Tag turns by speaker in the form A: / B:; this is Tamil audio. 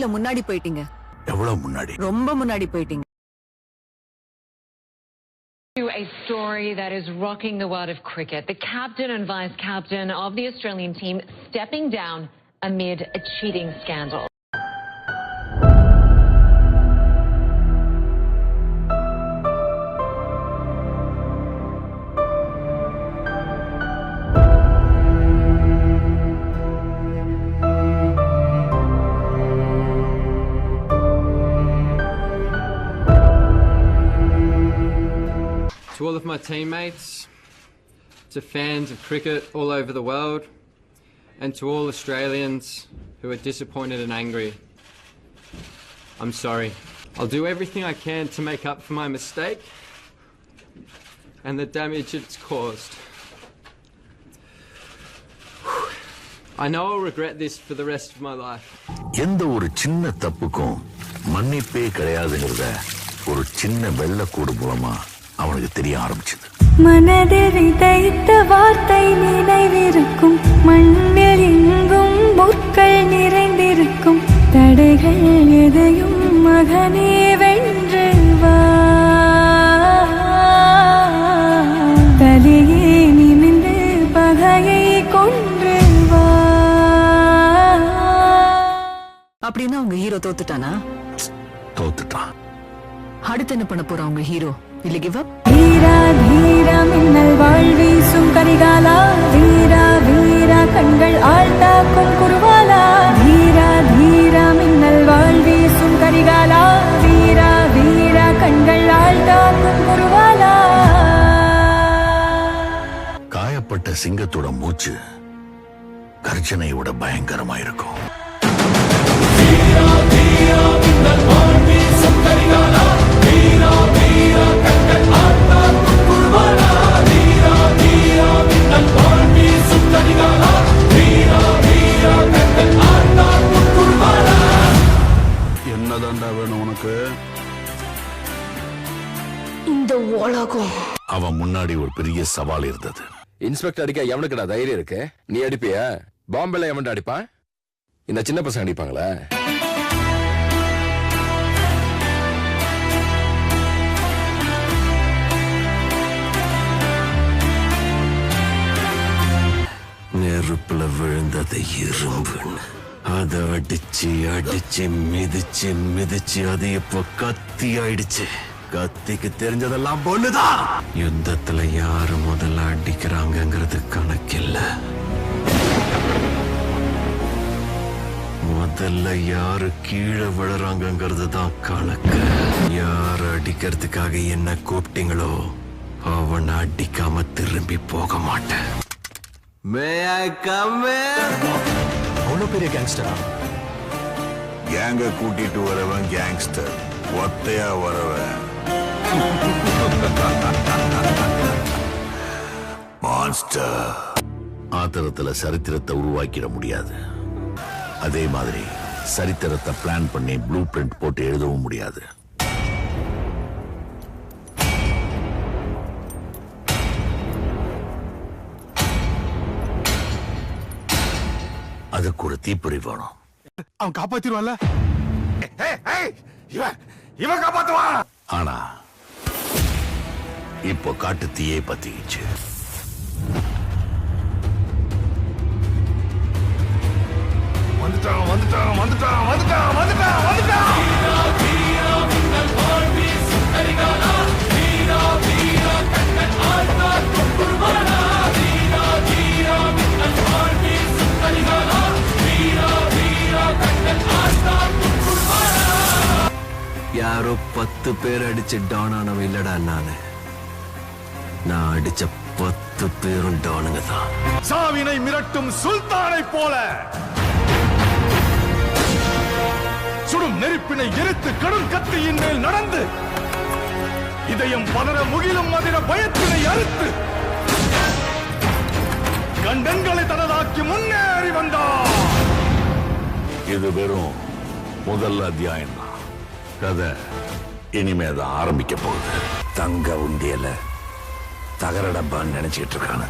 A: இல்ல முன்னாடி போயிட்டீங்க.
B: எவ்வளவு முன்னாடி?
A: ரொம்ப முன்னாடி போயிட்டீங்க.
C: A story that is rocking the world of cricket. The captain and vice captain of the Australian team stepping down amid a cheating scandal.
D: To all of my teammates, to fans of cricket all over the world, and to all Australians who are disappointed and angry, I'm sorry. I'll do everything I can to make up for my mistake and the damage it's caused. I know I'll regret this for the rest of my life.
B: எந்த ஒரு சின்ன தப்புக்கும் மன்னிப்பே கிடையாதுங்கிறத ஒரு சின்ன வெள்ளக்கூடு மூலமா அவனுக்கு தெரிய ஆரம்பிச்சது.
E: மனதில் விதைத்த வார்த்தை நினைவிருக்கும், மண்ணில் எங்கும் முற்கள் நிறைந்திருக்கும், தடைகள் எதையும் மகனே வென்று வா, தலையே நிமிர்ந்து பகையை கொன்று வா.
A: அப்படின்னா உங்க ஹீரோ தோத்துட்டானா?
B: தோத்துட்டான்.
A: அடுத்து என்ன பண்ண போறா உங்க ஹீரோ? இல்ல கிவ் அப்?
E: வீரா வீரா மின்னல் வாழ் வீசும் கரிகாலா, வீரா வீரா கண்கள் ஆழ்த்தாக்கும் குருவாலா, வீரா வீரா மின்னல் வாழ் வீசும் கரிகாலா, வீரா வீரா கண்கள் ஆழ்த்தாக்கும் குருவாலா.
B: காயப்பட்ட சிங்கத்தோட மூச்சு கர்ஜனையோட பயங்கரமா இருக்கும். என்னதான்டா வேணும் உனக்கு?
A: இந்த உலகம்.
B: அவன் முன்னாடி ஒரு பெரிய சவால் இருந்தது.
F: இன்ஸ்பெக்டர் அடிக்க எவனுக்குடா தைரியம் இருக்கு? நீ அடிப்பியா? பாம்பேல எவன்டா அடிப்பான்? இந்த சின்ன பசங்க அடிப்பாங்களா?
B: நெருப்புல விழுந்தது இரும்புன்னு அதை அடிச்சு அடிச்சு மிதிச்சு மிதிச்சு அது இப்போ கத்தி ஆயிடுச்சு. கத்திக்கு தெரிஞ்சதெல்லாம் பொண்ணுதான். யுத்தத்துல யாரு முதல்ல அடிக்கிறாங்கிறது கணக்கில்ல, முதல்ல யாரு கீழே விழுறாங்கிறது தான் கணக்கு. யாரு அடிக்கிறதுக்காக என்ன கூப்பிட்டீங்களோ அவனை அடிக்காம திரும்பி போக மாட்டேன்.
F: அவ்வளவு பெரிய கேங்ஸ்டரா?
B: கேங்க கூட்டிட்டு வரவன் கேங்ஸ்டர், ஒத்தையா வரவன் மான்ஸ்டர். ஆத்திரத்துல சரித்திரத்தை உருவாக்கிட முடியாது, அதே மாதிரி சரித்திரத்தை பிளான் பண்ணி ப்ளூ பிரிண்ட் போட்டு எழுதவும் முடியாது. அதுக்கு ஒரு தீப்பொறி வேணும்.
F: அவன் காப்பாத்திடுவான்ல? இவன் காப்பாத்துவான்.
B: ஆனா இப்போ காட்டு தீயை பத்திக்கிச்சு.
F: வந்துட்டான் வந்துட்டான் வந்துட்டான் வந்துட்டான் வந்துட்டான் வந்துட்டான்.
B: யாரோ 10 பேர் அடிச்சு டான் ஆனவன் இல்லடா நானு. நான் அடிச்ச 10 பேரும் டானுங்க தான்.
F: சாவினை மிரட்டும் சுல்தானை போல சுடும் நெருப்பினை எரித்து கடும் கத்தியின் மேல் நடந்து இதயம் பதற முகிலும் மதிர பயத்தினை அறுத்து கண்டங்களை தனதாக்கி முன்னேறி வந்தார்.
B: இது வெறும் முதல் அத்தியாயம் தான். கதை இனிமேதான் ஆரம்பிக்க போகுது. தங்க உண்டியல தகர டப்பான்னு நினைச்சிட்டு இருக்கானு.